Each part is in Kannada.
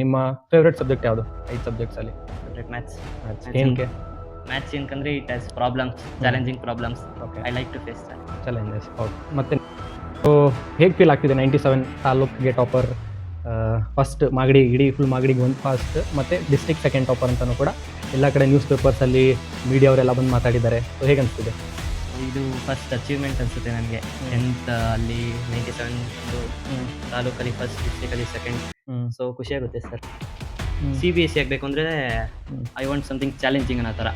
ನಿಮ್ಮ ಫೇವ್ರೆಟ್ ಸಬ್ಜೆಕ್ಟ್ ಯಾವುದು 5 ಸಬ್ಜೆಕ್ಟ್ಸಲ್ಲಿ? Favourite maths. ಏನಕ್ಕೆ? ಮ್ಯಾಥ್ಸ್ ಏನಕ್ಕಂದ್ರೆ it has problems, challenging problems. Okay, I like to face that. Challenges. Okay, ಮತ್ತೆ ಹೇಗೆ ಫೀಲ್ ಆಗ್ತಿದೆ 97 ತಾಲೂಕಿಗೆ ಟಾಪರ್, ಫಸ್ಟ್ ಮಾಗಡಿ, ಇಡೀ ಫುಲ್ ಮಾಗಡಿಗೆ ಒಂದು ಫಸ್ಟ್, ಮತ್ತು ಡಿಸ್ಟ್ರಿಕ್ಟ್ ಸೆಕೆಂಡ್ ಟಾಪರ್ ಅಂತಲೂ ಕೂಡ ಎಲ್ಲ ಕಡೆ ನ್ಯೂಸ್ ಪೇಪರ್ಸಲ್ಲಿ ಮೀಡಿಯಾವರೆಲ್ಲ ಬಂದು ಮಾತಾಡಿದ್ದಾರೆ. ಸೊ ಹೇಗೆ ಅನಿಸ್ತಿದೆ? ಇದು ಫಸ್ಟ್ ಅಚೀವ್ಮೆಂಟ್ ಅನಿಸುತ್ತೆ ನನಗೆ. 10th ಅಲ್ಲಿ 97 ಒಂದು ತಾಲೂಕಲ್ಲಿ ಫಸ್ಟ್, ಡಿಸ್ಟ್ರಿಕ್ಟಲ್ಲಿ ಸೆಕೆಂಡ್. ಸೊ ಖುಷಿಯಾಗುತ್ತೆ ಸರ್. CBSE ಆಗಬೇಕು ಅಂದರೆ ಐ ವಾಂಟ್ ಸಮಥಿಂಗ್ ಚಾಲೆಂಜಿಂಗ್ ಅನ್ನೋ ಥರ,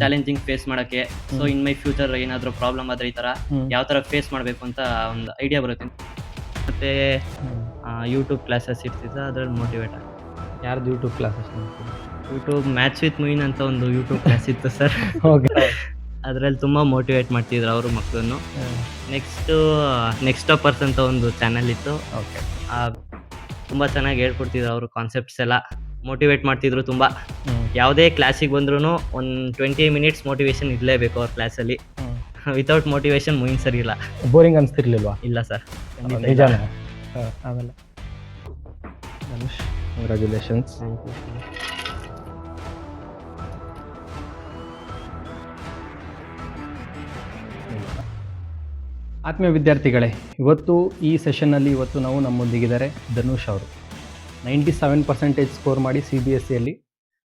ಚಾಲೆಂಜಿಂಗ್ ಫೇಸ್ ಮಾಡೋಕ್ಕೆ. ಸೊ ಇನ್ ಮೈ ಫ್ಯೂಚರ್ ಏನಾದರೂ ಪ್ರಾಬ್ಲಮ್ ಆದರೆ ಈ ಥರ ಯಾವ ಥರ ಫೇಸ್ ಮಾಡಬೇಕು ಅಂತ ಒಂದು ಐಡಿಯಾ ಬರುತ್ತೆ. ಮತ್ತು ಯೂಟ್ಯೂಬ್ ಕ್ಲಾಸಸ್ ಇರ್ತಿತ್ತು, ಅದ್ರಲ್ಲಿ ಮೋಟಿವೇಟ್ ಆಗುತ್ತೆ. ಯಾರ್ದು ಯೂಟ್ಯೂಬ್ ಕ್ಲಾಸಸ್ ನೋಡ್ತೀವಿ? ಯೂಟ್ಯೂಬ್ ಮ್ಯಾಥ್ಸ್ ವಿತ್ ಮುಯಿನ್ ಅಂತ ಒಂದು ಯೂಟ್ಯೂಬ್ ಕ್ಲಾಸ್ ಇತ್ತು ಸರ್. ಓಕೆ, ಅದರಲ್ಲಿ ತುಂಬ ಮೋಟಿವೇಟ್ ಮಾಡ್ತಿದ್ರು ಅವರು ಮಕ್ಕಳನ್ನು. ನೆಕ್ಸ್ಟ್ ಟಾಪರ್ಸ್ ಅಂತ ಒಂದು ಚಾನಲ್ ಇತ್ತು. ಓಕೆ, ತುಂಬ ಚೆನ್ನಾಗಿ ಹೇಳ್ಕೊಡ್ತಿದ್ರು ಅವರು, ಕಾನ್ಸೆಪ್ಟ್ಸ್ ಎಲ್ಲ ಮೋಟಿವೇಟ್ ಮಾಡ್ತಿದ್ರು ತುಂಬ. ಯಾವುದೇ ಕ್ಲಾಸಿಗೆ ಬಂದ್ರೂ ಒಂದು 20 ಮಿನಿಟ್ಸ್ ಮೋಟಿವೇಶನ್ ಇರಲೇಬೇಕು ಅವ್ರ ಕ್ಲಾಸಲ್ಲಿ. ವಿತೌಟ್ ಮೋಟಿವೇಶನ್ ಮುಯಿನ್ ಸರಿ ಇಲ್ಲ. ಬೋರಿಂಗ್ ಅನಿಸ್ತಿರ್ಲಿಲ್ವಾ? ಇಲ್ಲ ಸರ್, ನಿಜಾನೇ. ಆಮೇಲೆ ಧನುಷ್, ಕಂಗ್ರ್ಯಾಚುಲೇಷನ್ಸ್. ಆತ್ಮೀಯ ವಿದ್ಯಾರ್ಥಿಗಳೇ, ಈ ಸೆಷನ್ನಲ್ಲಿ ನಾವು ನಮ್ಮೊಂದಿಗಿದ್ದಾರೆ ಧನುಷ್ ಅವರು. 97% ಸ್ಕೋರ್ ಮಾಡಿ CBSEಯಲ್ಲಿ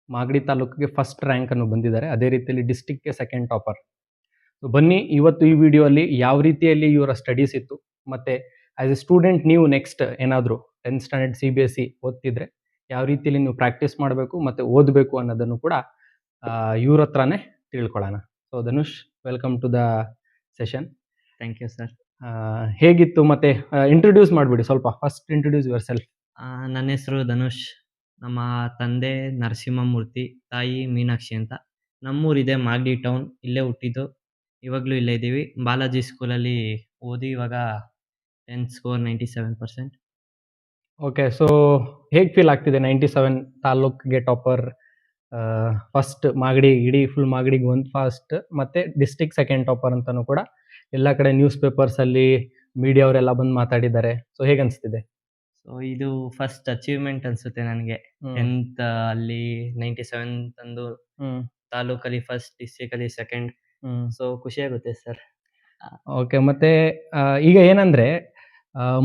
ಮಾಗಡಿ ತಾಲೂಕಿಗೆ ಫಸ್ಟ್ ರ್ಯಾಂಕನ್ನು ಬಂದಿದ್ದಾರೆ. ಅದೇ ರೀತಿಯಲ್ಲಿ ಡಿಸ್ಟ್ರಿಕ್ಟ್ಗೆ ಸೆಕೆಂಡ್ ಟಾಪರ್. ಸೊ ಬನ್ನಿ, ಈ ವಿಡಿಯೋಲ್ಲಿ ಯಾವ ರೀತಿಯಲ್ಲಿ ಇವರ ಸ್ಟಡೀಸ್ ಇತ್ತು, ಮತ್ತು ಆ್ಯಸ್ ಎ ಸ್ಟೂಡೆಂಟ್ ನೀವು ನೆಕ್ಸ್ಟ್ ಏನಾದರೂ 10th ಸ್ಟ್ಯಾಂಡರ್ಡ್ CBSE ಓದ್ತಿದ್ರೆ ಯಾವ ರೀತಿಯಲ್ಲಿ ನೀವು ಪ್ರಾಕ್ಟೀಸ್ ಮಾಡಬೇಕು ಮತ್ತು ಓದಬೇಕು ಅನ್ನೋದನ್ನು ಕೂಡ ಇವ್ರ ಹತ್ರನೇ ತಿಳ್ಕೊಳ್ಳೋಣ. So Dhanush, welcome to the session. Thank you sir. ಹೇಗಿತ್ತು, ಮತ್ತು ಇಂಟ್ರೊಡ್ಯೂಸ್ ಮಾಡಿಬಿಡಿ ಸ್ವಲ್ಪ. First introduce yourself. ನನ್ನ ಹೆಸರು ಧನುಷ್. ನಮ್ಮ ತಂದೆ ನರಸಿಂಹಮೂರ್ತಿ, ತಾಯಿ ಮೀನಾಕ್ಷಿ ಅಂತ. ನಮ್ಮೂರಿದೆ ಮಾಗಡಿ ಟೌನ್, ಇಲ್ಲೇ ಹುಟ್ಟಿದ್ದು, ಇವಾಗಲೂ ಇಲ್ಲೇ ಇದ್ದೀವಿ. ಬಾಲಾಜಿ ಸ್ಕೂಲಲ್ಲಿ ಓದಿ ಇವಾಗ 10th ಸ್ಕೋರ್ 97%. ಓಕೆ, ಸೊ ಹೇಗೆ ಫೀಲ್ ಆಗ್ತಿದೆ 97 ತಾಲೂಕಿಗೆ ಟಾಪರ್, ಫಸ್ಟ್ ಮಾಗಡಿ, ಇಡೀ ಫುಲ್ ಮಾಗಡಿಗೆ ಒಂದು ಫಸ್ಟ್, ಮತ್ತು ಡಿಸ್ಟ್ರಿಕ್ಟ್ ಸೆಕೆಂಡ್ ಟಾಪರ್ ಅಂತಲೂ ಕೂಡ ಎಲ್ಲ ಕಡೆ ನ್ಯೂಸ್ ಪೇಪರ್ಸಲ್ಲಿ ಮೀಡಿಯಾವರೆಲ್ಲ ಬಂದು ಮಾತಾಡಿದ್ದಾರೆ. ಸೊ ಹೇಗೆ ಅನಿಸ್ತಿದೆ? ಸೊ ಇದು ಫಸ್ಟ್ ಅಚೀವ್ಮೆಂಟ್ ಅನಿಸುತ್ತೆ ನನಗೆ. 10th ಅಲ್ಲಿ 97 ತಂದು ತಾಲೂಕಲ್ಲಿ ಫಸ್ಟ್, ಡಿಸ್ಟ್ರಿಕ್ಟಲ್ಲಿ ಸೆಕೆಂಡ್. ಸೊ ಖುಷಿಯಾಗುತ್ತೆ ಸರ್. ಓಕೆ, ಮತ್ತು ಈಗ ಏನಂದರೆ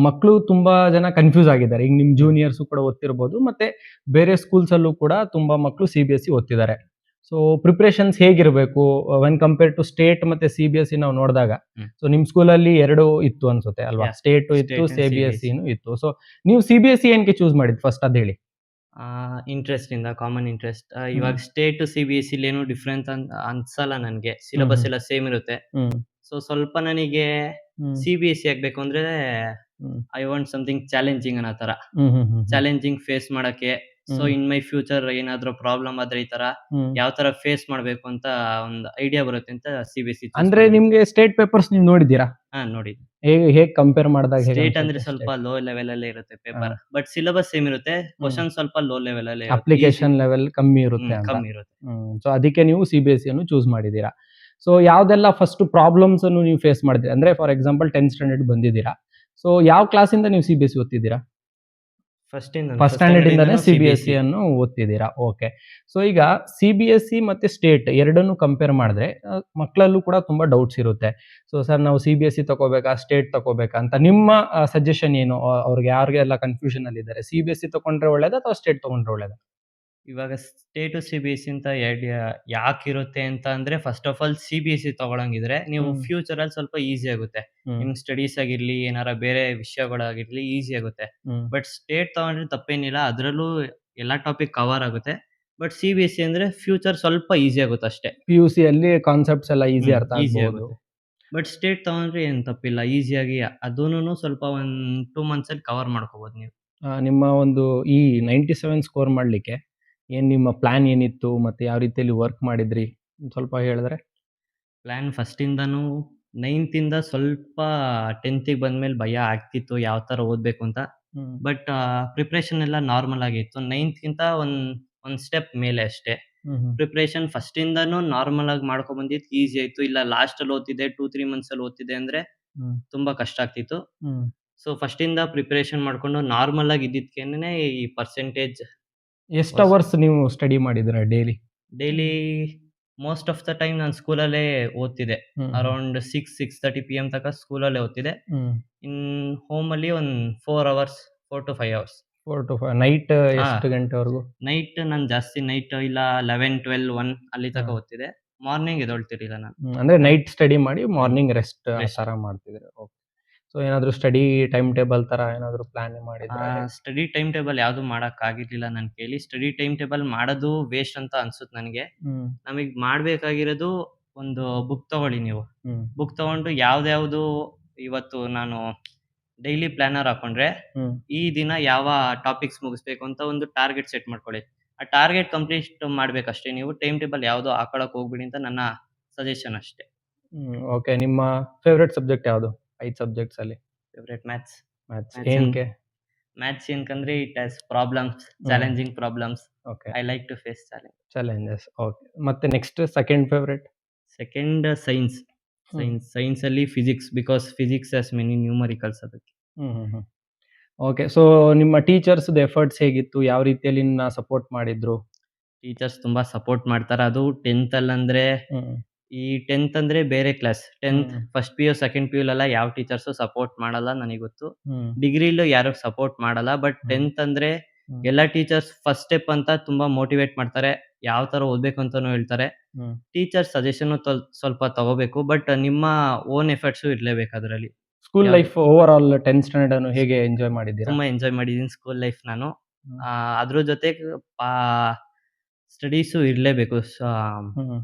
ಮಕ್ಕಳು ತುಂಬ ಜನ ಕನ್ಫ್ಯೂಸ್ ಆಗಿದ್ದಾರೆ. ಈಗ ನಿಮ್ಮ ಜೂನಿಯರ್ಸು ಕೂಡ ಓದ್ತಿರ್ಬೋದು, ಮತ್ತು ಬೇರೆ ಸ್ಕೂಲ್ಸಲ್ಲೂ ಕೂಡ ತುಂಬ ಮಕ್ಕಳು CBSE ಓದ್ತಿದ್ದಾರೆ. ಸೊ ಪ್ರಿಪ್ರೇಷನ್ಸ್ ಹೇಗಿರಬೇಕು ವೆನ್ ಕಂಪೇರ್ ಟು ಸ್ಟೇಟ್ ಮತ್ತು CBSE ನಾವು ನೋಡಿದಾಗ? ಸೊ ನಿಮ್ಮ ಸ್ಕೂಲಲ್ಲಿ 2 ಇತ್ತು ಅನ್ಸುತ್ತೆ ಅಲ್ವಾ? ಸ್ಟೇಟು ಇತ್ತು, CBSEನೂ ಇತ್ತು. ಸೊ ನೀವು CBSE ಏನಕ್ಕೆ ಚೂಸ್ ಮಾಡಿದ್ದು ಫಸ್ಟ್, ಅದು ಹೇಳಿ. ಇಂಟ್ರೆಸ್ಟ್ ಇಂದ, ಕಾಮನ್ ಇಂಟ್ರೆಸ್ಟ್. ಇವಾಗ ಸ್ಟೇಟ್ CBSE ಏನು ಡಿಫ್ರೆನ್ಸ್ ಅಂತ ಅನ್ಸಲ್ಲ ನನಗೆ. ಸಿಲೆಬಸ್ ಎಲ್ಲ ಸೇಮ್ ಇರುತ್ತೆ. ಸೊ ಸ್ವಲ್ಪ ನನಗೆ CBSE ಆಗಬೇಕು ಅಂದ್ರೆ ಐ ವಾಂಟ್ ಸಮಥಿಂಗ್ ಚಾಲೆಂಜಿಂಗ್ ಅನ್ನೋ ಥರ, ಚಾಲೆಂಜಿಂಗ್ ಫೇಸ್ ಮಾಡೋಕ್ಕೆ. ಸೊ ಇನ್ ಮೈ ಫ್ಯೂಚರ್ ಏನಾದರೂ ಪ್ರಾಬ್ಲಮ್ ಆದರೆ ಈ ಥರ ಯಾವ ಥರ ಫೇಸ್ ಮಾಡಬೇಕು ಅಂತ ಒಂದು ಐಡಿಯಾ ಬರುತ್ತೆ ಅಂತ CBSE. ಅಂದ್ರೆ ನಿಮ್ಗೆ ಸ್ಟೇಟ್ ಪೇಪರ್ಸ್ ನೀವು ನೋಡಿದ್ದೀರಾ? ನೋಡಿ. ಹೇಗೆ ಕಂಪೇರ್ ಮಾಡಿದಾಗ? ಸ್ಟೇಟ್ ಅಂದ್ರೆ ಸ್ವಲ್ಪ ಲೋ ಲೆವೆಲ್ ಅಲ್ಲೇ ಇರುತ್ತೆ ಪೇಪರ್, ಬಟ್ ಸಿಲೆಬಸ್ ಸೇಮ್ ಇರುತ್ತೆ. ಕ್ವಶನ್ ಸ್ವಲ್ಪ ಲೋ ಲೆವೆಲ್ ಅಲ್ಲೇ, ಅಪ್ಲಿಕೇಶನ್ ಲೆವೆಲ್ ಕಮ್ಮಿ ಇರುತ್ತೆ. ಸೊ ಅದಕ್ಕೆ ನೀವು CBSE ಅನ್ನು ಚೂಸ್ ಮಾಡಿದ್ದೀರಾ. ಸೊ ಯಾವ್ದೆಲ್ಲ ಫಸ್ಟ್ ಪ್ರಾಬ್ಲಮ್ಸ್ ಅನ್ನು ನೀವು ಫೇಸ್ ಮಾಡಿದ್ದೀರಾ? ಅಂದ್ರೆ ಫಾರ್ ಎಕ್ಸಾಂಪಲ್ 10th ಸ್ಟ್ಯಾಂಡರ್ಡ್ ಬಂದಿದ್ದೀರಾ. ಸೊ ಯಾವ ಕ್ಲಾಸಿಂದ ನೀವು CBSE ಓದ್ತಿದ್ದೀರಾ? ಫಸ್ಟ್ ಸ್ಟ್ಯಾಂಡರ್ಡ್ ಇಂದಾನೆ CBSE ಅನ್ನು ಓದ್ತಿದ್ದೀರಾ. ಓಕೆ, ಸೊ ಈಗ CBSE ಮತ್ತೆ ಸ್ಟೇಟ್ ಎರಡನ್ನು ಕಂಪೇರ್ ಮಾಡಿದ್ರೆ ಮಕ್ಕಳಲ್ಲೂ ಕೂಡ ತುಂಬಾ ಡೌಟ್ಸ್ ಇರುತ್ತೆ. ಸೊ ಸರ್, ನಾವು CBSE ತಗೋಬೇಕಾ, ಸ್ಟೇಟ್ ತಗೋಬೇಕಾ ಅಂತ ನಿಮ್ಮ ಸಜೆಷನ್ ಏನು? ಅವ್ರಿಗೆ ಯಾರಿಗೆಲ್ಲ ಕನ್ಫ್ಯೂಷನ್ ಅಲ್ಲಿ ಇದ್ದಾರೆ, CBSE ತಗೊಂಡ್ರೆ ಒಳ್ಳೇದಾ ಅಥವಾ ಸ್ಟೇಟ್ ತಗೊಂಡ್ರೆ ಒಳ್ಳೇದಾ? ಇವಾಗ ಸ್ಟೇಟು CBSE ಅಂತ ಯಾಕಿರುತ್ತೆ ಅಂತ ಅಂದ್ರೆ, ಫಸ್ಟ್ ಆಫ್ ಆಲ್ CBSE ತಗೊಳಂಗಿದ್ರೆ ನೀವು ಫ್ಯೂಚರ್ ಅಲ್ಲಿ ಸ್ವಲ್ಪ ಈಸಿ ಆಗುತ್ತೆ. ನಿಮ್ ಸ್ಟಡೀಸ್ ಆಗಿರ್ಲಿ, ಏನಾರ ಬೇರೆ ವಿಷಯಗಳಾಗಿರ್ಲಿ ಈಸಿ ಆಗುತ್ತೆ. ಬಟ್ ಸ್ಟೇಟ್ ತಗೊಂಡ್ರೆ ತಪ್ಪೇನಿಲ್ಲ, ಅದರಲ್ಲೂ ಎಲ್ಲಾ ಟಾಪಿಕ್ ಕವರ್ ಆಗುತ್ತೆ. ಬಟ್ CBSE ಅಂದ್ರೆ ಫ್ಯೂಚರ್ ಸ್ವಲ್ಪ ಈಸಿ ಆಗುತ್ತೆ ಅಷ್ಟೇ. PUC ಅಲ್ಲಿ ಕಾನ್ಸೆಪ್ಟ್ಸ್ ಎಲ್ಲ ಈಸಿ ಅರ್ಥ ಆಗ್ಬೋದು. ಬಟ್ ಸ್ಟೇಟ್ ತಗೊಂಡ್ರೆ ಏನ್ ತಪ್ಪಿಲ್ಲ, ಈಸಿಯಾಗಿ ಅದೂನು ಸ್ವಲ್ಪ 1-2 ಮಂತ್ಸ್ ಅಲ್ಲಿ ಕವರ್ ಮಾಡ್ಕೋಬಹುದು ನೀವು. ನಿಮ್ಮ ಒಂದು ಈ 97 ಸ್ಕೋರ್ ಮಾಡ್ಲಿಕ್ಕೆ ನಿಮ್ಮ ಪ್ಲಾನ್ ಏನಿತ್ತು, ಮತ್ತೆ ಯಾವ ರೀತಿಯಲ್ಲಿ ವರ್ಕ್ ಮಾಡಿದ್ರಿ ಸ್ವಲ್ಪ ಹೇಳಿದ್ರೆ? ಪ್ಲಾನ್ ಫಸ್ಟಿಂದನೂ 9th ಇಂದ ಸ್ವಲ್ಪ 10th ಬಂದ್ಮೇಲೆ ಭಯ ಆಗ್ತಿತ್ತು ಯಾವ ಥರ ಓದಬೇಕು ಅಂತ. ಬಟ್ ಪ್ರಿಪ್ರೇಷನ್ ಎಲ್ಲ ನಾರ್ಮಲ್ ಆಗಿತ್ತು. 9th ಗಿಂತ ಒಂದು ಸ್ಟೆಪ್ ಮೇಲೆ ಅಷ್ಟೇ. ಪ್ರಿಪ್ರೇಷನ್ ಫಸ್ಟಿಂದನೂ ನಾರ್ಮಲ್ ಆಗಿ ಮಾಡ್ಕೊಂಡು ಬಂದಿದ್ದು ಈಸಿ ಆಯಿತು. ಇಲ್ಲ ಲಾಸ್ಟಲ್ಲಿ ಓದ್ತಿದ್ದೆ, 2-3 ಮಂತ್ಸಲ್ಲಿ ಓದ್ತಿದ್ದೆ ಅಂದರೆ ತುಂಬ ಕಷ್ಟ ಆಗ್ತಿತ್ತು. ಸೊ ಫಸ್ಟಿಂದ ಪ್ರಿಪ್ರೇಷನ್ ಮಾಡಿಕೊಂಡು ನಾರ್ಮಲ್ ಆಗಿ ಇದ್ದಿದ್ದಕ್ಕೇನೆ ಈ ಪರ್ಸೆಂಟೇಜ್ ಎಷ್ಟು ಅವರ್ಸ್ ನೀವು ಸ್ಟಡಿ ಮಾಡಿದಿರಾ daily? Daily most of the time ನಾನು ಸ್ಕೂಲಲ್ಲೇ ಓದ್ತಿದ್ದೆ. ಅರೌಂಡ್ 6:30 PM ತನಕ ಸ್ಕೂಲಲ್ಲೇ ಓದ್ತಿದ್ದೆ. ಇನ್ ಹೋಮಲ್ಲಿ ಒಂದು 4 hours, 4 to 5 hours. 4 to 5 night ಎಷ್ಟು ಗಂಟೆವರೆಗೂ? ನೈಟ್ ನಾನು ಜಾಸ್ತಿ ನೈಟ್ ಇಲ್ಲ 11, 12, 1 ಅಲ್ಲಿ ತನಕ ಓದ್ತಿದ್ದೆ. ಮಾರ್ನಿಂಗ್ ಎದ್ದೇಳ್ತಿರ್ಲಿಲ್ಲ ನಾನು. ಅಂದ್ರೆ ನೈಟ್ ಸ್ಟಡಿ ಮಾಡಿ ಮಾರ್ನಿಂಗ್ ರೆಸ್ಟ್ ಆ Rest. ತರ ಮಾಡ್ತಿದ್ರೆ. ಓಕೆ. ಸೊ ಏನಾದ್ರು ಸ್ಟಡಿ ಟೈಮ್ ಟೇಬಲ್ ತರ ಏನಾದ್ರು ಪ್ಲಾನ್ ಮಾಡಿದ್ರೆ? ಸ್ಟಡಿ ಟೈಮ್ ಟೇಬಲ್ ಯಾವುದು ಮಾಡೋಕ್ಕಾಗಿರ್ಲಿಲ್ಲ ನನ್ನ ಕೈಲಿ. ಸ್ಟಡಿ ಟೈಮ್ ಟೇಬಲ್ ಮಾಡೋದು ವೇಸ್ಟ್ ಅಂತ ಅನ್ಸುತ್ತೆ ನನಗೆ. ನಮಗೆ ಮಾಡಬೇಕಾಗಿರೋದು ಒಂದು ಬುಕ್ ತಗೊಳ್ಳಿ ನೀವು. ಬುಕ್ ತಗೊಂಡು ಯಾವ್ದ್ಯಾವ್ದು ಇವತ್ತು ನಾನು ಡೈಲಿ ಪ್ಲಾನರ್ ಹಾಕೊಂಡ್ರೆ ಈ ದಿನ ಯಾವ ಟಾಪಿಕ್ಸ್ ಮುಗಿಸ್ಬೇಕು ಅಂತ ಒಂದು ಟಾರ್ಗೆಟ್ ಸೆಟ್ ಮಾಡ್ಕೊಳ್ಳಿ. ಆ ಟಾರ್ಗೆಟ್ ಕಂಪ್ಲೀಟ್ ಮಾಡ್ಬೇಕಷ್ಟೇ ನೀವು. ಟೈಮ್ ಟೇಬಲ್ ಯಾವುದು ಹಾಕೊಳಕ್ ಹೋಗ್ಬಿಡಿ ಅಂತ ನನ್ನ ಸಜೆಷನ್ ಅಷ್ಟೇ. ಓಕೆ. ನಿಮ್ಮ ಫೇವ್ರೆಟ್ ಸಬ್ಜೆಕ್ಟ್ ಯಾವುದು 5 ಸಬ್ಜೆಕ್ಟ್ಸ್ ಅಲ್ಲಿ? Favourite maths. ಮ್ಯಾಥ್ಸ್. Maths ಏನಕ್ಕೆ? ಮ್ಯಾಥ್ಸ್ ಏನಕಂದ್ರೆ it has problems, challenging problems. Okay. I like to face challenge. Challenges. Okay. ಮತ್ತೆ next second favourite? Second science. Science ಅಲ್ಲಿ physics, because physics has many numericals ಅದಕ್ಕೆ. ಓಕೆ. ಸೊ ನಿಮ್ಮ ಟೀಚರ್ಸ್ ಎಫರ್ಟ್ಸ್ ಹೇಗಿತ್ತು? ಯಾವ ರೀತಿಯಲ್ಲಿ ನಿನ್ನ ಸಪೋರ್ಟ್ ಮಾಡಿದ್ರು? ಟೀಚರ್ಸ್ ತುಂಬಾ ಸಪೋರ್ಟ್ ಮಾಡ್ತಾರೆ. ಅದು 10th ಅಲ್ಲಂದ್ರೆ ಈ 10th ಅಂದ್ರೆ ಬೇರೆ class. 10th first PU second PU ಲೆಲ್ಲ ಯಾವ ಟೀಚರ್ಸು ಸಪೋರ್ಟ್ ಮಾಡಲ್ಲ ನನಗೆ ಗೊತ್ತು. ಡಿಗ್ರಿಲೂ ಯಾರು ಸಪೋರ್ಟ್ ಮಾಡಲ್ಲ. ಬಟ್ 10th ಅಂದ್ರೆ ಎಲ್ಲ ಟೀಚರ್ಸ್ ಫಸ್ಟ್ ಸ್ಟೆಪ್ ಅಂತ ತುಂಬಾ ಮೋಟಿವೇಟ್ ಮಾಡ್ತಾರೆ. ಯಾವ ತರ ಓದ್ಬೇಕು ಅಂತಾನು ಹೇಳ್ತಾರೆ. ಟೀಚರ್ ಸಜೆಷನ್ ಸ್ವಲ್ಪ ತಗೋಬೇಕು. ಬಟ್ ನಿಮ್ಮ ಓನ್ ಎಫರ್ಟ್ಸು ಇರ್ಲೇಬೇಕು ಅದರಲ್ಲಿ. School life over all 10th standard ಅನ್ನು ಹೇಗೆ ಎಂಜಾಯ್ ಮಾಡಿದ್ದೀರಾ? ತುಂಬಾ ಎಂಜಾಯ್ ಮಾಡಿದೀನಿ ಸ್ಕೂಲ್ ಲೈಫ್ ನಾನು. ಅದ್ರ ಜೊತೆ ಸ್ಟಡೀಸು ಇರ್ಲೇಬೇಕು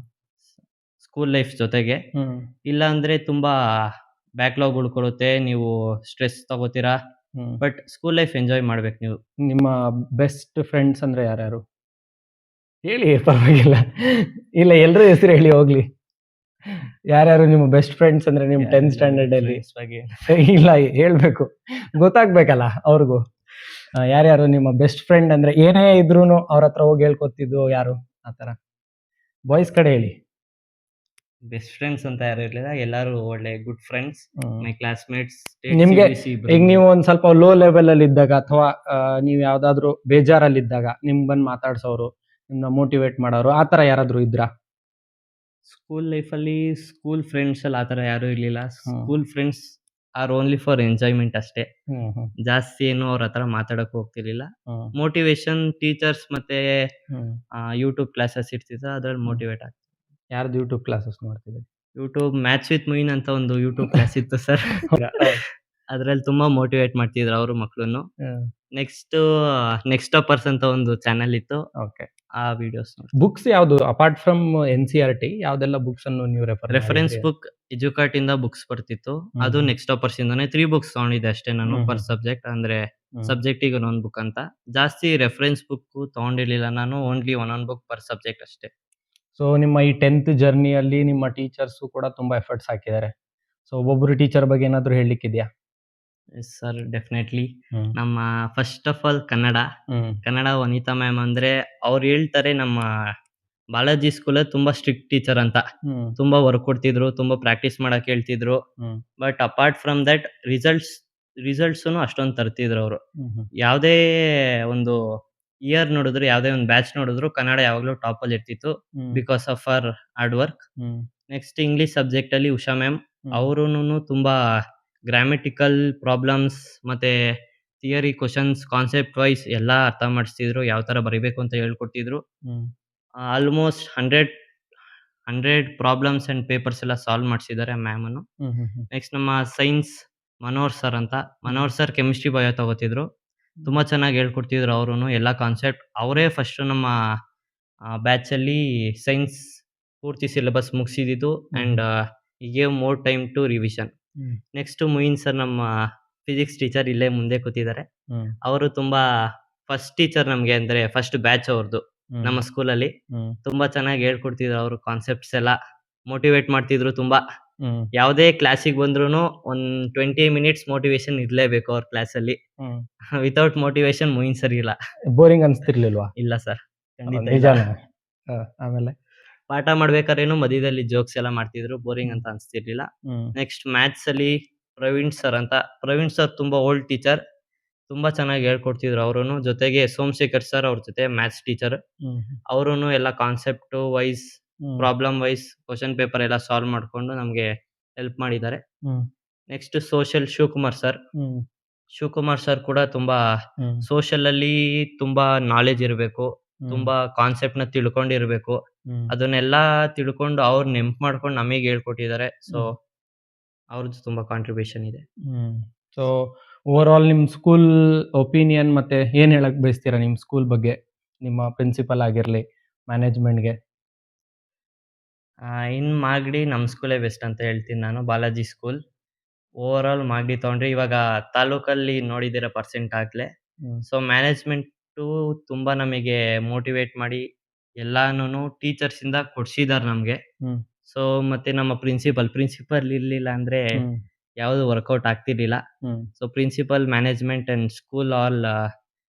ಸ್ಕೂಲ್ ಲೈಫ್ ಜೊತೆಗೆ. ಇಲ್ಲ ಅಂದ್ರೆ ತುಂಬಾ ಬ್ಯಾಕ್ಲಾಗ್ ಉಳ್ಕೊಳುತ್ತೆ, ನೀವು ಸ್ಟ್ರೆಸ್ ತಗೋತೀರಾ. ಬಟ್ ಸ್ಕೂಲ್ ಲೈಫ್ ಎಂಜಾಯ್ ಮಾಡ್ಬೇಕು ನೀವು. ನಿಮ್ಮ ಬೆಸ್ಟ್ ಫ್ರೆಂಡ್ಸ್ ಅಂದ್ರೆ ಯಾರ್ಯಾರು? ಹೇಳಿ, ಪರವಾಗಿಲ್ಲ. ಇಲ್ಲ, ಎಲ್ಲರೂ ಹೆಸರು ಹೇಳಿ ಹೋಗ್ಲಿ. ಯಾರ್ಯಾರು ನಿಮ್ಮ ಬೆಸ್ಟ್ ಫ್ರೆಂಡ್ಸ್ ಅಂದ್ರೆ ನಿಮ್ 10th ಸ್ಟ್ಯಾಂಡರ್ಡ್ ಅಲ್ಲಿ? Friends ಬಗ್ಗೆ ಇಲ್ಲ, ಹೇಳ್ಬೇಕು, ಗೊತ್ತಾಗ್ಬೇಕಲ್ಲ ಅವ್ರಿಗೂ. ಯಾರ್ಯಾರು ನಿಮ್ಮ ಬೆಸ್ಟ್ ಫ್ರೆಂಡ್ ಅಂದ್ರೆ ಏನೇ ಇದ್ರೂನು ಅವ್ರ ಹತ್ರ ಹೋಗಿ ಹೇಳ್ಕೊತಿದ್ದು ಯಾರು ಆತರ? ಬಾಯ್ಸ್ ಕಡೆ ಹೇಳಿ. ಬೆಸ್ಟ್ ಫ್ರೆಂಡ್ಸ್ ಅಂತ ಯಾರು ಇರ್ಲಿಲ್ಲ, ಎಲ್ಲಾರು ಒಳ್ಳೆ ಗುಡ್ ಫ್ರೆಂಡ್ಸ್, ಮೈ ಕ್ಲಾಸ್ಮೇಟ್ಸ್. ನಿಮ್ಗೆ ಈಗ ನೀವು ಒಂದ್ ಸ್ವಲ್ಪ ಲೋ ಲೆವೆಲ್ ಅಲ್ಲಿ ಇದ್ದಾಗ ಅಥವಾ ನೀವ್ ಯಾವ್ದಾದ್ರು ಬೇಜಾರಲ್ಲಿದ್ದಾಗ ನಿಮ್ ಬಂದ್ ಮಾತಾಡ್ಸೋರು, ನಿಮ್ನ ಮೋಟಿವೇಟ್ ಮಾಡೋರು ಆತರ ಯಾರಾದ್ರೂ ಇದ್ರಾ? ಸ್ಕೂಲ್ ಲೈಫಲ್ಲಿ ಸ್ಕೂಲ್ ಫ್ರೆಂಡ್ಸ್ ಅಲ್ಲಿ ಆತರ ಯಾರು ಇರ್ಲಿಲ್ಲ. School friends are only for enjoyment ಅಷ್ಟೇ. ಜಾಸ್ತಿ ಏನು ಅವ್ರ ಹತ್ರ ಮಾತಾಡಕ್ ಹೋಗ್ತಿರ್ಲಿಲ್ಲ. ಮೋಟಿವೇಶನ್ ಟೀಚರ್ಸ್ ಮತ್ತೆ ಯೂಟ್ಯೂಬ್ ಕ್ಲಾಸಸ್ ಇರ್ತಿತ್ತು, ಅದ್ರಲ್ಲಿ ಮೋಟಿವೇಟ್ ಆಗ್ತಿತ್ತು. ಯಾರ್ದು ಯೂಟ್ಯೂಬ್ ಕ್ಲಾಸಸ್ ನೋಡ್ತಿದ್ದೆ? ಯೂಟ್ಯೂಬ್ ಮ್ಯಾಥ್ಸ್ ವಿತ್ ಮುಯಿನ್ ಅಂತ ಒಂದು ಯೂಟ್ಯೂಬ್ ಕ್ಲಾಸ್ ಇತ್ತು ಸರ್. ಅದ್ರಲ್ಲಿ ತುಂಬಾ ಮೋಟಿವೇಟ್ ಮಾಡ್ತಿದ್ರು ಅವರು ಮಕ್ಳನ್ನು. ನೆಕ್ಸ್ಟ್ ಟಾಪರ್ಸ್ ಅಂತ ಒಂದು ಚಾನೆಲ್ ಇತ್ತು. ಓಕೆ. ಆ ವಿಡಿಯೋಸ್ ಬುಕ್ಸ್ ಯಾವ್ದು ಅಪಾರ್ಟ್ ಫ್ರಮ್ NCERT ಯಾವ್ದೆಲ್ಲ ಬುಕ್ಸ್ ಅನ್ನು ನೀವು ರೆಫರೆನ್ಸ್ ಬುಕ್ ಎಜುಕಾರ್ಟ್ ಇಂದ ಬುಕ್ಸ್ ಬರ್ತಿತ್ತು. ಅದು ನೆಕ್ಸ್ಟ್ ಟಾಪರ್ಸ್ ಇಂದಾನೆ 3 ಬುಕ್ಸ್ ತಗೊಂಡಿದ್ದೆ ಅಷ್ಟೇ ನಾನು ಪರ್ ಸಬ್ಜೆಕ್ಟ್. ಅಂದ್ರೆ ಸಬ್ಜೆಕ್ಟಿಗೆ ಒಂದೊಂದು ಬುಕ್ ಅಂತ. ಜಾಸ್ತಿ ರೆಫರೆನ್ಸ್ ಬುಕ್ ತಗೊಂಡಿರ್ಲಿಲ್ಲ ನಾನು, ಓನ್ಲಿ ಒಂದೊಂದು ಬುಕ್ ಪರ್ ಸಬ್ಜೆಕ್ಟ್ ಅಷ್ಟೇ. ಸೊ ನಿಮ್ಮ ಈ 10th ಜರ್ನಿಯಲ್ಲಿ ನಿಮ್ಮ ಟೀಚರ್ಸ್ ಕೂಡ ತುಂಬಾ ಎಫರ್ಟ್ಸ್ ಹಾಕಿದ್ದಾರೆ. ಸೊ ಒಬ್ಬೊಬ್ರು ಟೀಚರ್ ಬಗ್ಗೆ ಏನಾದ್ರು ಹೇಳಲಿಕ್ಕಿದ್ಯಾ? Sir, definitely. ನಮ್ಮ first of all Kannada Vanita ma'am ಅಂದ್ರೆ ಅವ್ರು ಹೇಳ್ತಾರೆ ನಮ್ಮ ಬಾಲಾಜಿ ಸ್ಕೂಲ್ ತುಂಬಾ ಸ್ಟ್ರಿಕ್ಟ್ ಟೀಚರ್ ಅಂತ. ತುಂಬಾ ವರ್ಕ್ ಕೊಡ್ತಿದ್ರು, ತುಂಬಾ ಪ್ರಾಕ್ಟೀಸ್ ಮಾಡಕ್ ಹೇಳ್ತಿದ್ರು. But apart from that results ಅಷ್ಟೊಂದು ತರ್ತಿದ್ರು ಅವರು. ಯಾವ್ದೇ ಒಂದು ಇಯರ್ ನೋಡಿದ್ರು, ಯಾವ್ದೇ ಒಂದು ಬ್ಯಾಚ್ ನೋಡಿದ್ರು ಕನ್ನಡ ಯಾವಾಗ್ಲೂ ಟಾಪ್ ಅಲ್ಲಿ ಇರ್ತಿತ್ತು, because of our hard work. Next English subject ಅಲ್ಲಿ ಉಷಾ ಮ್ಯಾಮ್, ಅವರುನು ತುಂಬಾ ಗ್ರಾಮೆಟಿಕಲ್ ಪ್ರಾಬ್ಲಮ್ಸ್ ಮತ್ತೆ ಥಿಯರಿ ಕ್ವಶನ್ಸ್ ಕಾನ್ಸೆಪ್ಟ್ ವೈಸ್ ಎಲ್ಲ ಅರ್ಥ ಮಾಡಿಸ್ತಿದ್ರು, ಯಾವ ತರ ಬರೀಬೇಕು ಅಂತ ಹೇಳ್ಕೊಡ್ತಿದ್ರು. ಆಲ್ಮೋಸ್ಟ್ 100 ಪ್ರಾಬ್ಲಮ್ಸ್ ಅಂಡ್ ಪೇಪರ್ಸ್ ಎಲ್ಲ ಸಾಲ್ವ್ ಮಾಡಿಸಿದ್ದಾರೆ ಮ್ಯಾಮ್ ಅನ್ನು. ನೆಕ್ಸ್ಟ್ ನಮ್ಮ science Manohar sir chemistry bio ತಗೋತಿದ್ರು. ತುಂಬಾ ಚೆನ್ನಾಗಿ ಹೇಳ್ಕೊಡ್ತಿದ್ರು ಅವರುನು ಎಲ್ಲ ಕಾನ್ಸೆಪ್ಟ್. ಅವರೇ ಫಸ್ಟ್ ನಮ್ಮ ಬ್ಯಾಚ್ ಅಲ್ಲಿ ಸೈನ್ಸ್ ಪೂರ್ತಿ ಸಿಲೆಬಸ್ ಮುಗಿಸಿದ್ದು and gave more time to revision. Next Muin sir ನಮ್ಮ ಫಿಸಿಕ್ಸ್ ಟೀಚರ್ ಇಲ್ಲೇ ಮುಂದೆ ಕೂತಿದ್ದಾರೆ. ಅವರು ತುಂಬಾ ಫಸ್ಟ್ ಟೀಚರ್ ನಮ್ಗೆ, ಅಂದ್ರೆ ಫಸ್ಟ್ ಬ್ಯಾಚ್ ಅವ್ರದ್ದು ನಮ್ಮ ಸ್ಕೂಲಲ್ಲಿ. ತುಂಬಾ ಚೆನ್ನಾಗಿ ಹೇಳ್ಕೊಡ್ತಿದ್ರು ಅವರು ಕಾನ್ಸೆಪ್ಟ್ಸ್ ಎಲ್ಲ, ಮೋಟಿವೇಟ್ ಮಾಡ್ತಿದ್ರು ತುಂಬಾ. ಯಾವುದೇ ಕ್ಲಾಸಿಗೆ ಬಂದ್ರು ಒಂದ್ 20 ಮಿನಿಟ್ಸ್ ಮೋಟಿವೇಶನ್ ಇರ್ಲೇಬೇಕು ಅವ್ರ ಕ್ಲಾಸ್ ಅಲ್ಲಿ. ವಿತೌಟ್ ಮೋಟಿವೇಶನ್ ಮುಯಿನ್ ಸರ್ ಇಲ್ಲ. ಬೋರಿಂಗ್ ಅನ್ಸ್ತಿರ್ಲಿಲ್ವಾ? ಇಲ್ಲ ಸರ್, ಆಮೇಲೆ ಪಾಠ ಮಾಡ್ಬೇಕಾದ್ರೇನು ಮಧ್ಯದಲ್ಲಿ ಜೋಕ್ಸ್ ಎಲ್ಲ ಮಾಡ್ತಿದ್ರು, ಬೋರಿಂಗ್ ಅಂತ ಅನ್ಸ್ತಿರ್ಲಿಲ್ಲ. ನೆಕ್ಸ್ಟ್ ಮ್ಯಾಥ್ಸ್ ಅಲ್ಲಿ ಪ್ರವೀಣ್ ಸರ್ ತುಂಬಾ ಓಲ್ಡ್ ಟೀಚರ್, ತುಂಬಾ ಚೆನ್ನಾಗಿ ಹೇಳ್ಕೊಡ್ತಿದ್ರು ಅವರುನು. ಜೊತೆಗೆ ಸೋಮಶೇಖರ್ ಸರ್ ಅವ್ರ ಜೊತೆ ಮ್ಯಾಥ್ಸ್ ಟೀಚರ್. ಅವರುನು ಎಲ್ಲ concept wise, problem wise question paper ಎಲ್ಲ ಸಾಲ್ವ್ ಮಾಡ್ಕೊಂಡು ನಮ್ಗೆ ಹೆಲ್ಪ್ ಮಾಡಿದ್ದಾರೆ. Next social Shivakumar sir. Shivakumar sir ಕೂಡ ತುಂಬಾ ಸೋಷಿಯಲ್ ಅಲ್ಲಿ ತುಂಬಾ ನಾಲೆಜ್ ಇರಬೇಕು, ತುಂಬಾ ಕಾನ್ಸೆಪ್ಟ್ ನ ತಿಳ್ಕೊಂಡಿರ್ಬೇಕು. ಅದನ್ನೆಲ್ಲ ತಿಳ್ಕೊಂಡು ಅವ್ರು ನೆನ್ಪ್ ಮಾಡ್ಕೊಂಡು ನಮಗೆ ಹೇಳ್ಕೊಟ್ಟಿದ್ದಾರೆ. ಸೊ ಅವ್ರದ್ದು ತುಂಬಾ ಕಾಂಟ್ರಿಬ್ಯೂಷನ್ ಇದೆ. ಸೊ ಓವರ್ ಆಲ್ ನಿಮ್ ಸ್ಕೂಲ್ ಒಪಿನಿಯನ್ ಮತ್ತೆ ಏನ್ ಹೇಳಕ್ ಬಯಸ್ತೀರಾ ನಿಮ್ ಸ್ಕೂಲ್ ಬಗ್ಗೆ, ನಿಮ್ಮ ಪ್ರಿನ್ಸಿಪಲ್ ಆಗಿರ್ಲಿ, ಮ್ಯಾನೇಜ್ಮೆಂಟ್ಗೆ? ಇನ್ ಮಾಗಡಿ ನಮ್ ಸ್ಕೂಲೇ ಬೆಸ್ಟ್ ಅಂತ ಹೇಳ್ತೀನಿ ನಾನು. Balaji school over all Magadi ತಗೊಂಡ್ರೆ ಇವಾಗ ತಾಲೂಕಲ್ಲಿ ನೋಡಿದಿರ ಪರ್ಸೆಂಟ್ ಆಗ್ಲೇ. ಸೊ ಮ್ಯಾನೇಜ್ಮೆಂಟು ತುಂಬಾ ನಮಗೆ ಮೋಟಿವೇಟ್ ಮಾಡಿ ಎಲ್ಲಾನು ಟೀಚರ್ಸ್ ಇಂದ ಕೊಡ್ಸಿದಾರೆ ನಮ್ಗೆ. ಸೊ ಮತ್ತೆ ನಮ್ಮ ಪ್ರಿನ್ಸಿಪಲ್ ಇರ್ಲಿಲ್ಲ ಅಂದ್ರೆ ಯಾವುದು ವರ್ಕೌಟ್ ಆಗ್ತಿರ್ಲಿಲ್ಲ. So principal, management and school all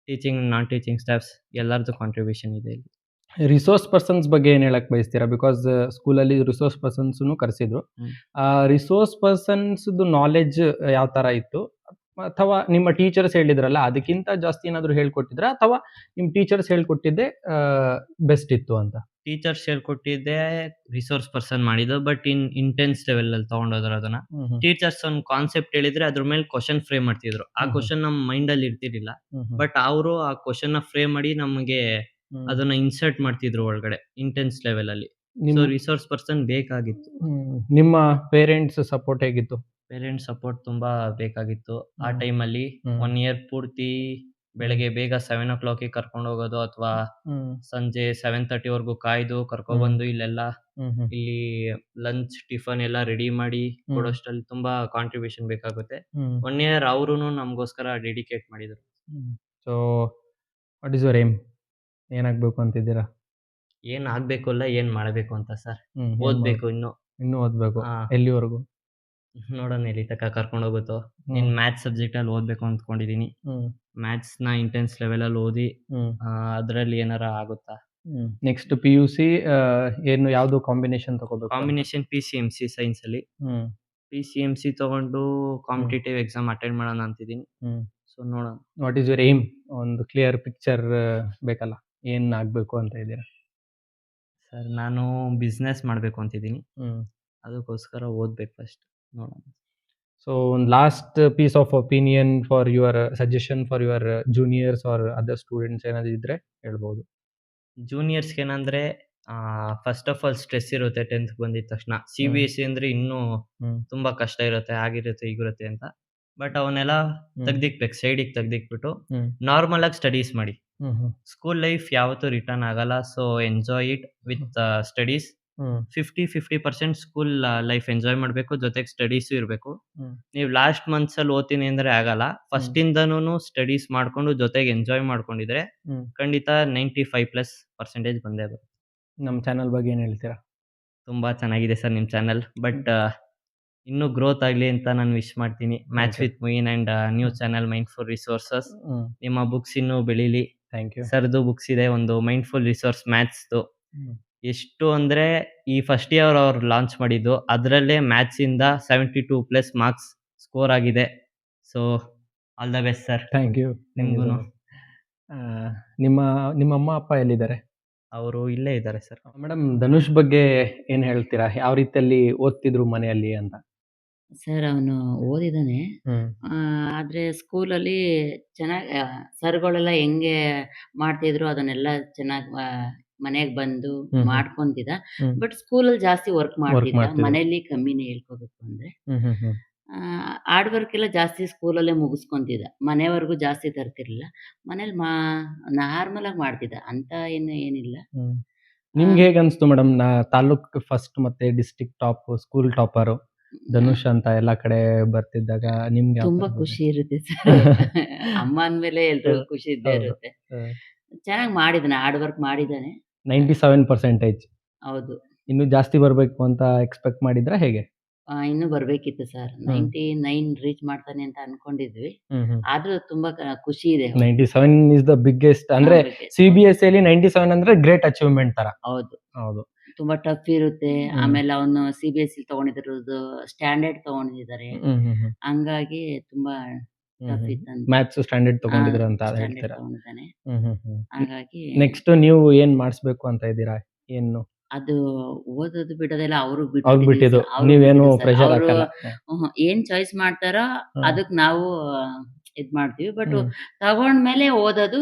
teaching, non teaching staffs ಎಲ್ಲರದ್ದು ಕಾಂಟ್ರಿಬ್ಯೂಷನ್ ಇದೆ ಇಲ್ಲಿ. ರಿಸೋರ್ಸ್ ಪರ್ಸನ್ಸ್ ಬಗ್ಗೆ ಏನ್ ಹೇಳಕ್ ಬಯಸ್ತೀರಾ? ಬಿಕಾಸ್ ಸ್ಕೂಲಲ್ಲಿ ರಿಸೋರ್ಸ್ ಪರ್ಸನ್ಸ್ ಕರೆಸಿದ್ರು. ರಿಸೋರ್ಸ್ ಪರ್ಸನ್ಸ್ ನಾಲೆಜ್ ಯಾವ ತರ ಇತ್ತು, ಅಥವಾ ನಿಮ್ಮ ಟೀಚರ್ಸ್ ಹೇಳಿದ್ರಲ್ಲ ಅದಕ್ಕಿಂತ ಜಾಸ್ತಿ ಏನಾದ್ರು ಹೇಳ್ಕೊಟ್ಟಿದ್ರ, ಅಥವಾ ನಿಮ್ ಟೀಚರ್ಸ್ ಹೇಳ್ಕೊಟ್ಟಿದ್ದೆ ಬೆಸ್ಟ್ ಇತ್ತು ಅಂತ? ಟೀಚರ್ಸ್ ಹೇಳ್ಕೊಟ್ಟಿದ್ದೆ ರಿಸೋರ್ಸ್ ಪರ್ಸನ್ ಮಾಡಿದ್ದು, ಬಟ್ ಇಂಟೆನ್ಸ್ ಲೆವೆಲ್ ಅಲ್ಲಿ ತಗೊಂಡೋದ್ರ ಅದನ್ನ. ಟೀಚರ್ಸ್ ಒಂದು ಕಾನ್ಸೆಪ್ಟ್ ಹೇಳಿದ್ರೆ ಅದ್ರ ಮೇಲೆ ಕ್ವಶನ್ ಫ್ರೇಮ್ ಮಾಡ್ತಿದ್ರು. ಆ ಕ್ವಶನ್ ನಮ್ ಮೈಂಡ್ ಅಲ್ಲಿ ಇರ್ತಿರ್ಲಿಲ್ಲ, ಬಟ್ ಅವರು ಆ ಕ್ವಶನ್ ನ ಫ್ರೇಮ್ ಮಾಡಿ ನಮಗೆ ಅದನ್ನ ಇನ್ಸರ್ಟ್ ಮಾಡ್ತಿದ್ರು ಒಳಗಡೆ ಇಂಟೆನ್ಸ್ ಲೆವೆಲ್ ಅಲ್ಲಿ. ಸೊ ರಿಸೋರ್ಸ್ ಪರ್ಸನ್ ಬೇಕಾಗಿತ್ತು. ನಿಮ್ಮ ಪೇರೆಂಟ್ಸ್ ಸಪೋರ್ಟ್ ಹೇಗಿತ್ತು? ಪೇರೆಂಟ್ಸ್ ಸಪೋರ್ಟ್ ತುಂಬಾ ಬೇಕಾಗಿತ್ತು ಆ ಟೈಮ್ ಅಲ್ಲಿ. 1 ಇಯರ್ ಪೂರ್ತಿ ಬೆಳಗ್ಗೆ ಬೇಗ 7 o'clock ಕರ್ಕೊಂಡು ಹೋಗೋದು, ಅಥವಾ ಸಂಜೆ 7:30 ವರ್ಗು ಕಾಯ್ದು ಕರ್ಕೊಬಂದು ಇಲ್ಲೆಲ್ಲ ಇಲ್ಲಿ ಲಂಚ್ ಟಿಫನ್ ಎಲ್ಲ ರೆಡಿ ಮಾಡಿ ಕೊಡೋಷ್ಟರಲ್ಲಿ ತುಂಬಾ ಕಾಂಟ್ರಿಬ್ಯೂಷನ್ ಬೇಕಾಗುತ್ತೆ. 1 year ಅವರುನು ನಮಗೋಸ್ಕರ ಡೆಡಿಕೇಟ್ ಮಾಡಿದ್ರು. So what is your aim? ಏನಾಗ್ಬೇಕು ಅಂತಿದ್ದೀರಾ? ಏನ್ ಆಗ್ಬೇಕು ಅಲ್ಲ, ಏನ್ ಮಾಡಬೇಕು ಅಂತ ಸರ್. ಓದ್ಬೇಕು, ಇನ್ನು ಓದ್ಬೇಕು. ಹಾ. ಎಲ್ಲಿವರೆಗೂ? ನೋಡೋಣ ಎಲ್ಲಿ ತನಕ ಕರ್ಕೊಂಡು ಹೋಗುತ್ತೋ. ಇನ್ ಮ್ಯಾಥ್ಸ್ ಸಬ್ಜೆಕ್ಟ್ ಅಲ್ಲಿ ಓದ್ಬೇಕು ಅಂದ್ಕೊಂಡಿದೀನಿ. ಮ್ಯಾಥ್ಸ್ ನ ಇಂಟೆನ್ಸ್ ಲೆವೆಲ್ ಅಲ್ಲಿ ಓದಿ ಅದ್ರಲ್ಲಿ ಏನಾರ ಆಗುತ್ತಾ. ನೆಕ್ಸ್ಟ್ PUC ಏನು ಯಾವ್ದು ಕಾಂಬಿನೇಷನ್ ತಗೋಬೇಕು? ಕಾಂಬಿನೇಷನ್ PCMC ಸೈನ್ಸ್ ಅಲ್ಲಿ. PCMC ತಗೊಂಡು ಕಾಂಪಿಟೇಟಿವ್ ಎಕ್ಸಾಮ್ ಅಟೆಂಡ್ ಮಾಡೋಣ ಅಂತಿದ್ದೀನಿ. ಸೊ ನೋಡೋಣ. What is your aim? ಒಂದು ಕ್ಲಿಯರ್ ಪಿಕ್ಚರ್ ಬೇಕಲ್ಲ, ಏನ್ ಆಗ್ಬೇಕು ಅಂತ ಇದ್ದೀರಾ? ಸರ್ ನಾನು ಬಿಸ್ನೆಸ್ ಮಾಡ್ಬೇಕು ಅಂತಿದ್ದೀನಿ. ಅದಕ್ಕೋಸ್ಕರ ಓದ್ಬೇಕು ಫಸ್ಟ್, ನೋಡೋಣ. ಸೊ ಒಂದು last piece of opinion for your suggestion for your juniors or other students ಏನಾದ್ರು ಇದ್ರೆ ಹೇಳ್ಬೋದು. ಜೂನಿಯರ್ಸ್ಗೆ ಏನಂದ್ರೆ ಫಸ್ಟ್ ಆಫ್ ಆಲ್ ಸ್ಟ್ರೆಸ್ ಇರುತ್ತೆ 10th ಬಂದಿದ ತಕ್ಷಣ. CBSE ಅಂದ್ರೆ ಇನ್ನೂ ತುಂಬಾ ಕಷ್ಟ ಇರುತ್ತೆ, ಆಗಿರುತ್ತೆ ಈಗಿರುತ್ತೆ ಅಂತ. ಬಟ್ ಅವನ್ನೆಲ್ಲ ತೆಗ್ದಿಕ್ಬೇಕು, ಸೈಡಿಗೆ ತೆಗ್ದಿಕ್ಬಿಟ್ಟು ನಾರ್ಮಲ್ ಆಗಿ ಸ್ಟಡೀಸ್ ಮಾಡಿ. ಸ್ಕೂಲ್ ಲೈಫ್ ಯಾವತ್ತೂ ರಿಟರ್ನ್ ಆಗಲ್ಲ. So enjoy it with studies. 50% school life enjoy ಮಾಡಬೇಕು, ಜೊತೆಗೆ ಸ್ಟಡೀಸು ಇರಬೇಕು. ನೀವು ಲಾಸ್ಟ್ ಮಂತ್ಸ್ ಅಲ್ಲಿ ಓದ್ತೀನಿ ಅಂದ್ರೆ ಆಗಲ್ಲ. ಫಸ್ಟ್ ಇಂದನೂ ಸ್ಟಡೀಸ್ ಮಾಡ್ಕೊಂಡು ಜೊತೆಗೆ ಎಂಜಾಯ್ ಮಾಡ್ಕೊಂಡಿದ್ರೆ ಖಂಡಿತ 95+% ಬಂದೇ ಬರುತ್ತೆ. ನಮ್ಮ ಚಾನಲ್ ಬಗ್ಗೆ ಏನ್ ಹೇಳ್ತೀರಾ? ತುಂಬಾ ಚೆನ್ನಾಗಿದೆ ಸರ್ ನಿಮ್ ಚಾನಲ್, ಬಟ್ ಇನ್ನೂ ಗ್ರೋತ್ ಆಗ್ಲಿ ಅಂತ ನಾನು ವಿಶ್ ಮಾಡ್ತೀನಿ. Maths with Muin and new channel mindful resources. ನಿಮ್ಮ ಬುಕ್ಸ್ ಇನ್ನೂ ಬೆಳೀಲಿ. Thank you. ಸರ್ದು ಬುಕ್ಸ್ ಇದೆ, ಒಂದು ಮೈಂಡ್ಫುಲ್ ರಿಸೋರ್ಸ್ ಮ್ಯಾಥ್ಸ್ದು. ಎಷ್ಟು ಅಂದ್ರೆ ಈ ಫಸ್ಟ್ ಇಯರ್ ಅವ್ರು ಲಾಂಚ್ ಮಾಡಿದ್ದು, ಅದರಲ್ಲೇ ಮ್ಯಾಥ್ಸ್ ಇಂದ 72+ ಮಾರ್ಕ್ಸ್ ಸ್ಕೋರ್ ಆಗಿದೆ. So all the best sir. Thank you. ನಿಮ್ಗೂ. ನಿಮ್ಮ ಅಮ್ಮ ಅಪ್ಪ ಎಲ್ಲಿದ್ದಾರೆ? ಅವರು ಇಲ್ಲೇ ಇದ್ದಾರೆ ಸರ್. ಮೇಡಮ್, ಧನುಷ್ ಬಗ್ಗೆ ಏನ್ ಹೇಳ್ತೀರಾ? ಯಾವ ರೀತಿಯಲ್ಲಿ ಓದ್ತಿದ್ರು ಮನೆಯಲ್ಲಿ ಅಂತ? ಸರ್ ಅವನು ಓದಿದಾನೆ. ಆದ್ರೆ ಸ್ಕೂಲಲ್ಲಿ ಚೆನ್ನಾಗಿ ಸರ್ಗಳೆಲ್ಲ ಹೆಂಗೆ ಮಾಡ್ತಿದ್ರು ಅದನ್ನೆಲ್ಲ ಚೆನ್ನಾಗಿ ಮನೆಗೆ ಬಂದು ಮಾಡ್ಕೊಂತಿದ್ದ. ಬಟ್ ಸ್ಕೂಲಲ್ಲಿ ಜಾಸ್ತಿ ವರ್ಕ್ ಮಾಡ್ತಿದ್ದ, ಮನೆಯಲ್ಲಿ ಕಮ್ಮಿನೇ ಹೇಳ್ಕೋಬೇಕು ಅಂದ್ರೆ. ಹಾರ್ಡ್ ವರ್ಕ್ ಎಲ್ಲ ಜಾಸ್ತಿ ಸ್ಕೂಲಲ್ಲೇ ಮುಗಿಸ್ಕೊಂತಿದ್ದ, ಮನೆವರೆಗೂ ಜಾಸ್ತಿ ತರ್ತಿರ್ಲಿಲ್ಲ. ಮನೇಲಿ ನಾರ್ಮಲ್ ಆಗಿ ಮಾಡ್ತಿದ್ದ, ಅಂತ ಏನಿಲ್ಲ. ನಿಮ್ಗೆ ಹೇಗೆ ಅನ್ಸ್ತು ಮೇಡಮ್? ತಾಲೂಕ್ ಫಸ್ಟ್ ಮತ್ತೆ district top, school topper Dhanush ಅಂತ ಎಲ್ಲಾ ಕಡೆ ಬರ್ತಿದ್ದಾಗ ನಿಮ್ಗೆ ತುಂಬಾ ಖುಷಿ ಇರುತ್ತೆ ಸರ್. ಅಮ್ಮ ಅಂದ್ಮೇಲೆ ಎಲ್ರಿಗೂ ಖುಷಿ ಇದ್ದೇ ಇರುತ್ತೆ. ಚೆನ್ನಾಗಿ ಮಾಡಿದಾನೆ, ಹಾರ್ಡ್ ವರ್ಕ್ ಮಾಡಿದಾನೆ. 97%. ಹೌದು. ಇನ್ನು ಜಾಸ್ತಿ ಬರ್ಬೇಕು ಅಂತ ಎಕ್ಸ್ಪೆಕ್ಟ್ ಮಾಡಿದ್ರ ಹೇಗೆ? ಇನ್ನು ಬರ್ಬೇಕಿತ್ತು ಸರ್. 99 ರೀಚ್ ಮಾಡ್ತಾನೆ ಅಂತ ಅನ್ಕೊಂಡಿದ್ವಿ. ಆದ್ರೂ ತುಂಬಾ ಖುಷಿ ಇದೆ. 97 ಇಸ್ ದ ಬಿಗ್ಗೆಸ್ಟ್. ಅಂದ್ರೆ CBSE ಅಲ್ಲಿ 97 ಅಂದ್ರೆ ಗ್ರೇಟ್ ಅಚೀವ್ಮೆಂಟ್ ತರ. ಹೌದು ಹೌದು. ತುಂಬಾ ಟಫ್ ಇರುತ್ತೆ. ಆಮೇಲೆ ಅವನು CBSE ತಗೊಂಡಿರೋದು ಸ್ಟ್ಯಾಂಡರ್ಡ್ ತಗೊಂಡಿದ್ದಾರೆ. ಹಂಗಾಗಿ ತುಂಬಾ ಟಫ್ ಇತ್ತಂತ. ಮ್ಯಾಥ್ಸ್ ಸ್ಟ್ಯಾಂಡರ್ಡ್ ತಗೊಂಡಿದ್ರ ಅಂತ ಸ್ಟ್ಯಾಂಡರ್ಡ್ ಹೇಳ್ತೀರಾ? ತಗೊಂಡಿದ್ದಾನೆ. ಹ್ಮ್. ಹಾಗಾಗಿ ನೆಕ್ಸ್ಟ್ ನೀವು ಏನ್ ಮಾಡಿಸ್ಬೇಕು ಅಂತ ಇದ್ದೀರಾ? ಏನು ಅದು ಓದೋದು ಬಿಡೋದೆಲ್ಲ ಅವ್ರು ಅವ್ರು ಬಿಟ್ಟಿದ್ದು, ನೀವೇನು ಪ್ರೆಷರ್ ಹಾಕಲ್ಲ. ಏನ್ ಚಾಯ್ಸ್ ಮಾಡ್ತಾರೋ ಅದಕ್ ನಾವು ಇದ್ ಮಾಡ್ತೀವಿ. ಬಟ್ ಹ್ಮ್. ತಗೊಂಡ್ಮೇಲೆ ಓದೋದು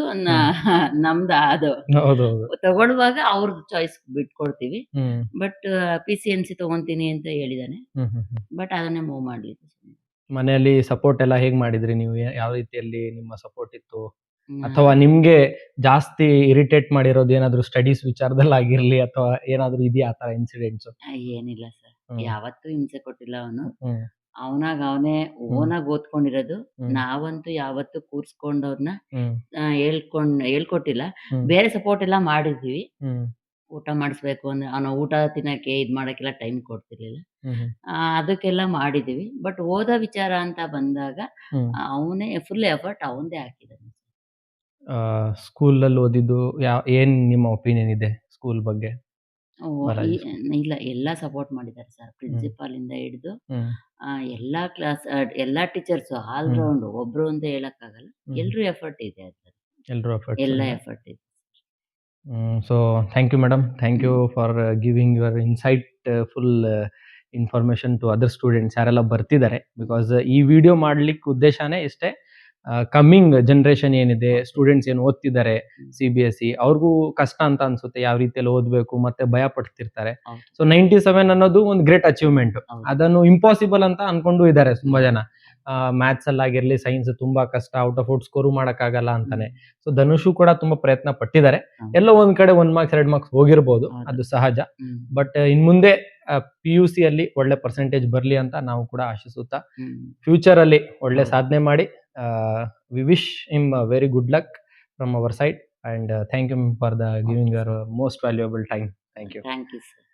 ನಮ್ದು ಅದು. ಹೌದೌದು. ತಗೊಳ್ಳುವಾಗ ಅವ್ರದ್ದು ಚಾಯ್ಸ್ ಬಿಟ್ಕೊಡ್ತೀವಿ. ಹ್ಮ್ ಬಟ್ PCMC ತಗೊಂತೀನಿ ಅಂತ ಹೇಳಿದಾನೆ. ಹ್ಮ್ ಹ್ಮ್ ಹ್ಮ್. ಬಟ್ ಅದನ್ನೇ ಮೂವ್ ಮಾಡ್ಲಿಕ್ಕೆ ಮನೆಯಲ್ಲಿ ಸಪೋರ್ಟ್ ಎಲ್ಲ ಹೇಗ್ ಮಾಡಿದ್ರಿ ನೀವು? ಯಾವ ರೀತಿಯಲ್ಲಿ ನಿಮ್ಮ ಸಪೋರ್ಟ್ ಇತ್ತು? ಹ್ಮ್. ಅಥವಾ ನಿಮ್ಗೆ ಜಾಸ್ತಿ ಇರಿಟೇಟ್ ಮಾಡಿರೋದು ಏನಾದ್ರು ಸ್ಟಡೀಸ್ ವಿಚಾರದಲ್ಲಿ ಆಗಿರ್ಲಿ, ಅಥವಾ ಏನಾದ್ರು ಇದೆಯಾ ಆ ತರ ಇನ್ಸಿಡೆಂಟ್ಸ್? ಏನಿಲ್ಲ ಸರ್, ಹ್ಮ್. ಯಾವತ್ತೂ ಹಿಂಸೆ ಕೊಟ್ಟಿಲ್ಲ ಅವನು. ಹ್ಮ್ ಅವನಾಗ ಅವನೇ ಓನಾಗ್ ಓದ್ಕೊಂಡಿರೋದು. ಹ್ಮ್. ನಾವಂತೂ ಯಾವತ್ತೂ ಕೂರ್ಸ್ಕೊಂಡು ಅವ್ರನ್ನ ಹ್ಮ್ ಹೇಳ್ಕೊಟ್ಟಿಲ್ಲ. ಹ್ಮ್. ಬೇರೆ ಸಪೋರ್ಟ್ ಎಲ್ಲ ಮಾಡಿದ್ವಿ. ಹ್ಮ್ ಊಟ ಮಾಡಿಸ್ಬೇಕು ಅಂದ್ರೆ ಅವನ ಊಟ ತಿನ್ನಕ್ಕೆ ಇದ್ ಮಾಡಕ್ಕೆಲ್ಲ ಟೈಮ್ ಕೊಡ್ತಿರ್ಲಿಲ್ಲ. ಹ್ಮ್ ಹ್ಮ್ ಅದಕ್ಕೆಲ್ಲ ಮಾಡಿದೀವಿ. ಬಟ್ ಓದೋ ವಿಚಾರ ಅಂತ ಬಂದಾಗ ಹ್ಮ್. ಅವನೇ ಫುಲ್ ಎಫರ್ಟ್ ಅವಂದೇ ಹಾಕಿದ್ದಾನೆ. ಸ್ಕೂಲಲ್ಲಿ ಓದಿದ್ದು ಏನ್ ನಿಮ್ಮ ಒಪಿನಿಯನ್ ಇದೆ ಸ್ಕೂಲ್ ಬಗ್ಗೆ? ಬಾಲಾಜಿ ಇಲ್ಲ, ಎಲ್ಲ ಸಪೋರ್ಟ್ ಮಾಡಿದ್ದಾರೆ ಸರ್. ಪ್ರಿನ್ಸಿಪಾಲ್ ಇಂದ ಹಿಡಿದು ಹ್ಮ್ ಎಲ್ಲಾ ಕ್ಲಾಸ್ ಎಲ್ಲಾ ಟೀಚರ್ಸ್ ಆಲ್ ರೌಂಡ್. ಒಬ್ರು ಅಂತ ಹೇಳಕ್ಕಾಗಲ್ಲ, ಎಲ್ರೂ ಎಫರ್ಟ್ ಇದೆ ಅದ್ರಲ್ಲಿ. ಎಲ್ರೂ ಎಲ್ಲ ಎಫರ್ಟ್ ಇದೆ. So thank you madam, thank you for giving your insight full information to other students ಯಾರೆಲ್ಲ ಬರ್ತಿದ್ದಾರೆ. ಬಿಕಾಸ್ ಈ ವಿಡಿಯೋ ಮಾಡ್ಲಿಕ್ಕೆ ಉದ್ದೇಶನೇ ಇಷ್ಟೇ, ಕಮ್ಮಿಂಗ್ ಜನರೇಷನ್ ಏನಿದೆ, ಸ್ಟೂಡೆಂಟ್ಸ್ ಏನು ಓದ್ತಿದ್ದಾರೆ CBSE, ಅವ್ರಿಗೂ ಕಷ್ಟ ಅಂತ ಅನ್ಸುತ್ತೆ ಯಾವ ರೀತಿಯಲ್ಲಿ ಓದ್ಬೇಕು, ಮತ್ತೆ ಭಯ ಪಡ್ತಿರ್ತಾರೆ. ಹೌದು. ಸೊ 97 ಅನ್ನೋದು ಒಂದು ಗ್ರೇಟ್ ಅಚೀವ್ಮೆಂಟ್. ಹೌದು. ಅದನ್ನು ಇಂಪಾಸಿಬಲ್ ಅಂತ ಅನ್ಕೊಂಡು ಇದ್ದಾರೆ ತುಂಬಾ ಜನ. ಮ್ಯಾಥ್ಸ್ ಅಲ್ಲಿ ಆಗಿರ್ಲಿ, ಸೈನ್ಸ್ ತುಂಬಾ ಕಷ್ಟ, ಔಟ್ ಆಫ್ ಔಟ್ ಸ್ಕೋರು ಮಾಡಕ್ಕಾಗಲ್ಲ ಅಂತಾನೆ. ಸೊ ಧನುಷು ಕೂಡ ತುಂಬಾ ಪ್ರಯತ್ನ ಪಟ್ಟಿದ್ದಾರೆ. ಎಲ್ಲೋ ಒಂದ್ ಕಡೆ 1 ಮಾರ್ಕ್ಸ್ 2 ಮಾರ್ಕ್ಸ್ ಹೋಗಿರ್ಬೋದು, ಹೌದು. ಅದು ಸಹಜ. ಹ್ಮ್. ಬಟ್ ಇನ್ ಮುಂದೆ PUC ಅಲ್ಲಿ ಒಳ್ಳೆ ಪರ್ಸೆಂಟೇಜ್ ಬರ್ಲಿ ಅಂತ ನಾವು ಕೂಡ ಆಶಿಸುತ್ತಾ, ಫ್ಯೂಚರ್ ಅಲ್ಲಿ ಒಳ್ಳೆ ಹೌದು. ಸಾಧನೆ ಮಾಡಿ, we wish him very good luck from our side, and thank you for the giving your most valuable time. Thank you. Thank you sir.